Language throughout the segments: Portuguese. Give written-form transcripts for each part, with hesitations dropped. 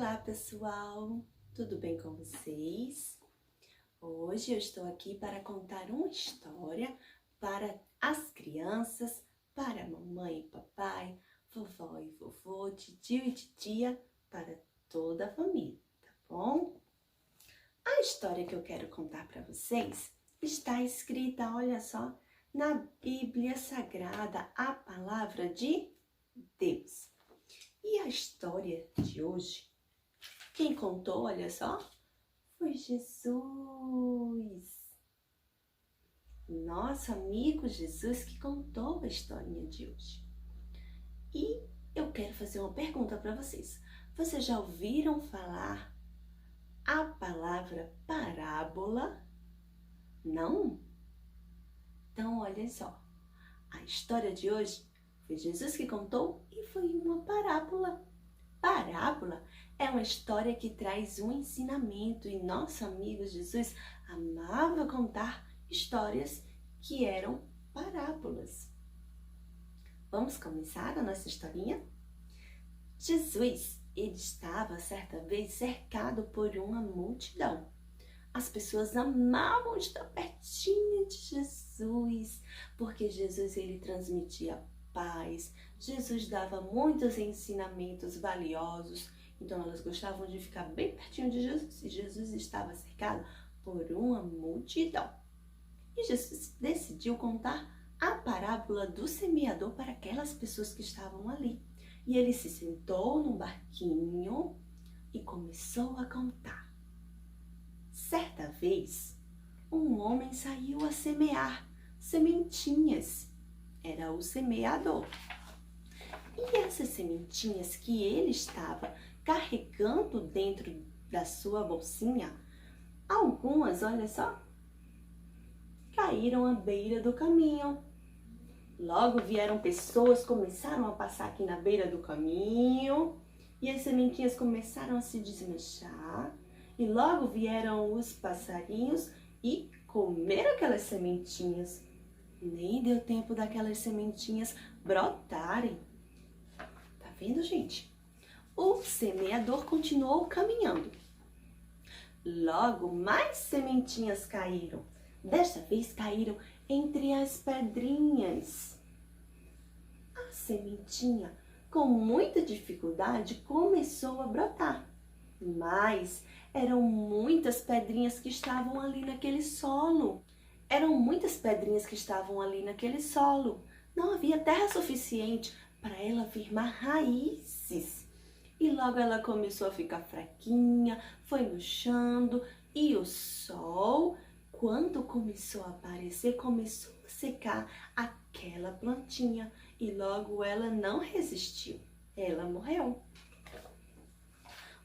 Olá pessoal, tudo bem com vocês? Hoje eu estou aqui para contar uma história para as crianças, para a mamãe e papai, vovó e vovô, tio e titia, para toda a família, tá bom? A história que eu quero contar para vocês está escrita, olha só, na Bíblia Sagrada, a palavra de Deus. E a história de hoje, quem contou, olha só, foi Jesus. Nosso amigo Jesus que contou a historinha de hoje. E eu quero fazer uma pergunta para vocês. Vocês já ouviram falar a palavra parábola? Não? Então, olha só. A história de hoje foi Jesus que contou e foi uma parábola. Parábola é uma história que traz um ensinamento e nosso amigo Jesus amava contar histórias que eram parábolas. Vamos começar a nossa historinha? Jesus, ele estava certa vez cercado por uma multidão. As pessoas amavam estar pertinho de Jesus, porque Jesus ele transmitia paz. Jesus dava muitos ensinamentos valiosos, então elas gostavam de ficar bem pertinho de Jesus. E Jesus estava cercado por uma multidão. E Jesus decidiu contar a parábola do semeador para aquelas pessoas que estavam ali. E ele se sentou num barquinho e começou a contar. Certa vez, um homem saiu a semear sementinhas. Era o semeador. E essas sementinhas que ele estava carregando dentro da sua bolsinha, algumas, olha só, caíram à beira do caminho. Logo vieram pessoas, começaram a passar aqui na beira do caminho e as sementinhas começaram a se desmanchar. E logo vieram os passarinhos e comeram aquelas sementinhas. Nem deu tempo daquelas sementinhas brotarem. Tá vendo, gente? O semeador continuou caminhando. Logo, mais sementinhas caíram. Desta vez caíram entre as pedrinhas. A sementinha, com muita dificuldade, começou a brotar. Mas eram muitas pedrinhas que estavam ali naquele solo. Não havia terra suficiente para ela firmar raízes. E logo ela começou a ficar fraquinha, foi murchando e o sol, quando começou a aparecer, começou a secar aquela plantinha e logo ela não resistiu. Ela morreu.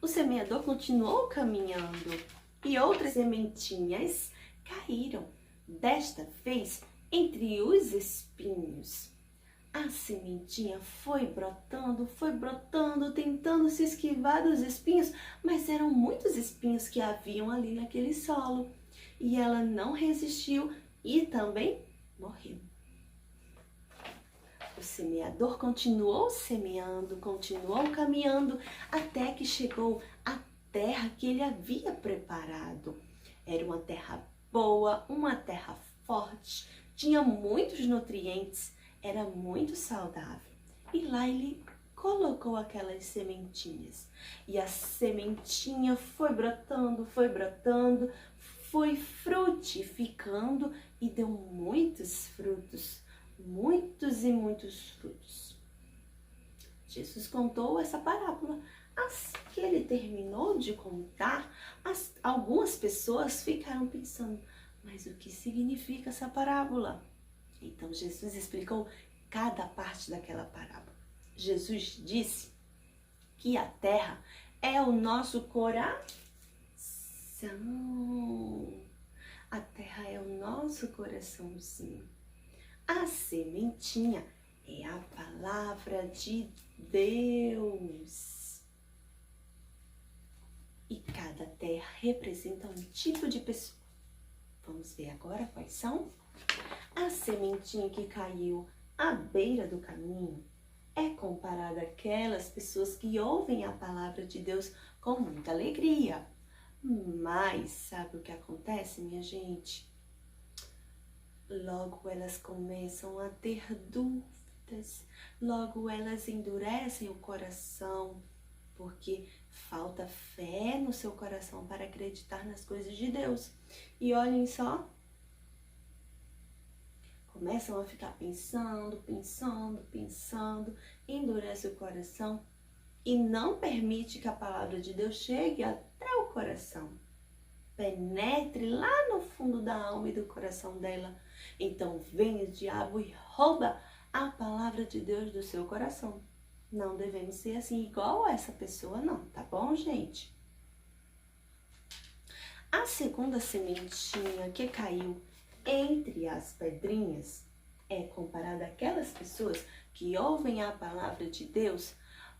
O semeador continuou caminhando e outras sementinhas caíram, desta vez entre os espinhos. A sementinha foi brotando, tentando se esquivar dos espinhos, mas eram muitos espinhos que haviam ali naquele solo. E ela não resistiu e também morreu. O semeador continuou semeando, continuou caminhando, até que chegou à terra que ele havia preparado. Era uma terra boa, uma terra forte, tinha muitos nutrientes, era muito saudável. E lá ele colocou aquelas sementinhas. E a sementinha foi brotando, foi frutificando e deu muitos frutos. Muitos e muitos frutos. Jesus contou essa parábola. Assim que ele terminou de contar, algumas pessoas ficaram pensando, mas o que significa essa parábola? Então Jesus explicou cada parte daquela parábola. Jesus disse que a terra é o nosso coração. A terra é o nosso coraçãozinho. A sementinha é a palavra de Deus. E cada terra representa um tipo de pessoa. Vamos ver agora quais são? A sementinha que caiu à beira do caminho é comparada àquelas pessoas que ouvem a palavra de Deus com muita alegria. Mas sabe o que acontece, minha gente? Logo elas começam a ter dúvidas, logo elas endurecem o coração, porque falta fé no seu coração para acreditar nas coisas de Deus. E olhem só, começam a ficar pensando, endurece o coração e não permite que a palavra de Deus chegue até o coração, penetre lá no fundo da alma e do coração dela. Então vem o diabo e rouba a palavra de Deus do seu coração. Não devemos ser assim, igual a essa pessoa não, tá bom, gente? A segunda sementinha que caiu entre as pedrinhas é comparada àquelas pessoas que ouvem a palavra de Deus,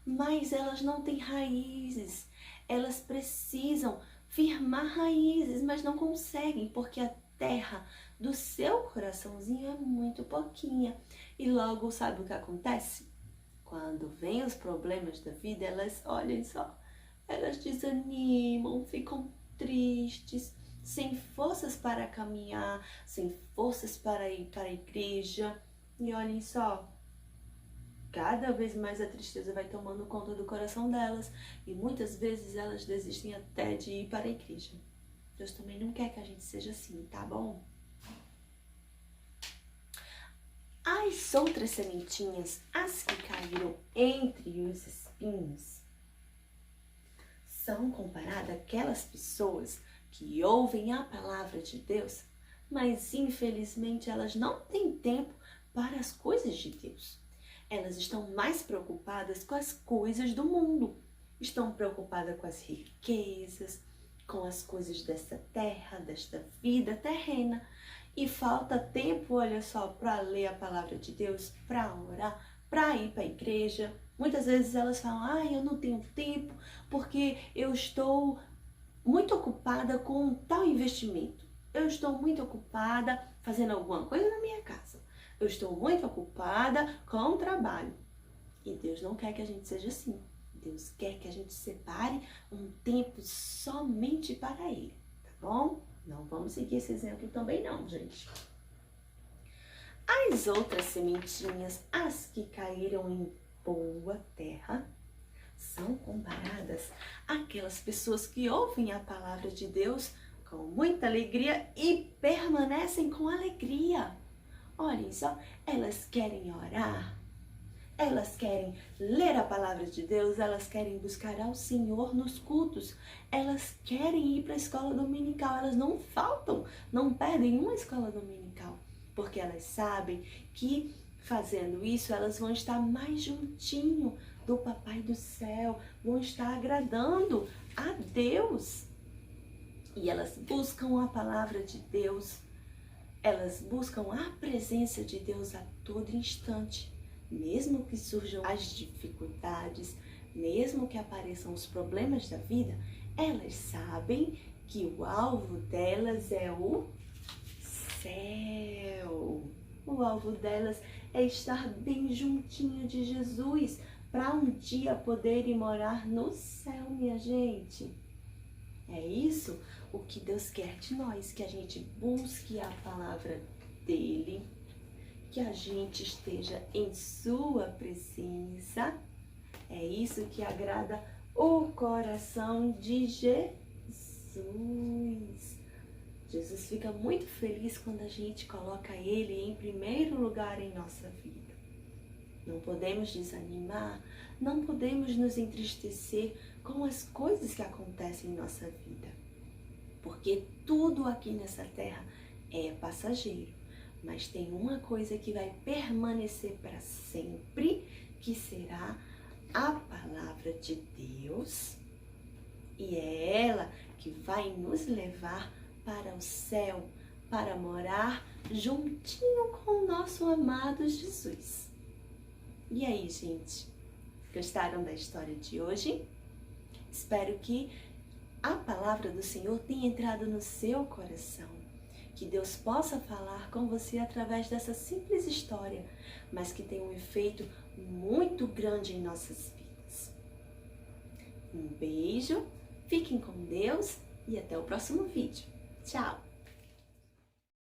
mas elas não têm raízes. Elas precisam firmar raízes, mas não conseguem, porque a terra do seu coraçãozinho é muito pouquinha. E logo, sabe o que acontece? Quando vem os problemas da vida, elas, olhem só, elas desanimam, ficam tristes, sem forças para caminhar, sem forças para ir para a igreja. E olhem só, cada vez mais a tristeza vai tomando conta do coração delas e muitas vezes elas desistem até de ir para a igreja. Deus também não quer que a gente seja assim, tá bom? As outras sementinhas, as que caíram entre os espinhos, são comparadas àquelas pessoas que ouvem a palavra de Deus, mas infelizmente elas não têm tempo para as coisas de Deus. Elas estão mais preocupadas com as coisas do mundo, estão preocupadas com as riquezas, com as coisas desta terra, desta vida terrena. E falta tempo, olha só, para ler a palavra de Deus, para orar, para ir para a igreja. Muitas vezes elas falam, eu não tenho tempo porque eu estou muito ocupada com tal investimento. Eu estou muito ocupada fazendo alguma coisa na minha casa. Eu estou muito ocupada com o trabalho. E Deus não quer que a gente seja assim. Deus quer que a gente separe um tempo somente para Ele, tá bom? Não vamos seguir esse exemplo também não, gente. As outras sementinhas, as que caíram em boa terra, são comparadas àquelas pessoas que ouvem a palavra de Deus com muita alegria e permanecem com alegria. Olhem só, elas querem orar, elas querem ler a palavra de Deus, elas querem buscar ao Senhor nos cultos, elas querem ir para a escola dominical, elas não faltam, não perdem uma escola dominical, porque elas sabem que fazendo isso elas vão estar mais juntinho do Papai do Céu, vão estar agradando a Deus. E elas buscam a palavra de Deus, elas buscam a presença de Deus a todo instante. Mesmo que surjam as dificuldades, mesmo que apareçam os problemas da vida, elas sabem que o alvo delas é o céu. O alvo delas é estar bem juntinho de Jesus, para um dia poderem morar no céu, minha gente. É isso o que Deus quer de nós, que a gente busque a palavra dele, que a gente esteja em sua presença. É isso que agrada o coração de Jesus. Jesus fica muito feliz quando a gente coloca ele em primeiro lugar em nossa vida. Não podemos desanimar, não podemos nos entristecer com as coisas que acontecem em nossa vida. Porque tudo aqui nessa terra é passageiro. Mas tem uma coisa que vai permanecer para sempre, que será a palavra de Deus. E é ela que vai nos levar para o céu, para morar juntinho com o nosso amado Jesus. E aí, gente? Gostaram da história de hoje? Espero que a palavra do Senhor tenha entrado no seu coração. Que Deus possa falar com você através dessa simples história, mas que tem um efeito muito grande em nossas vidas. Um beijo, fiquem com Deus e até o próximo vídeo. Tchau!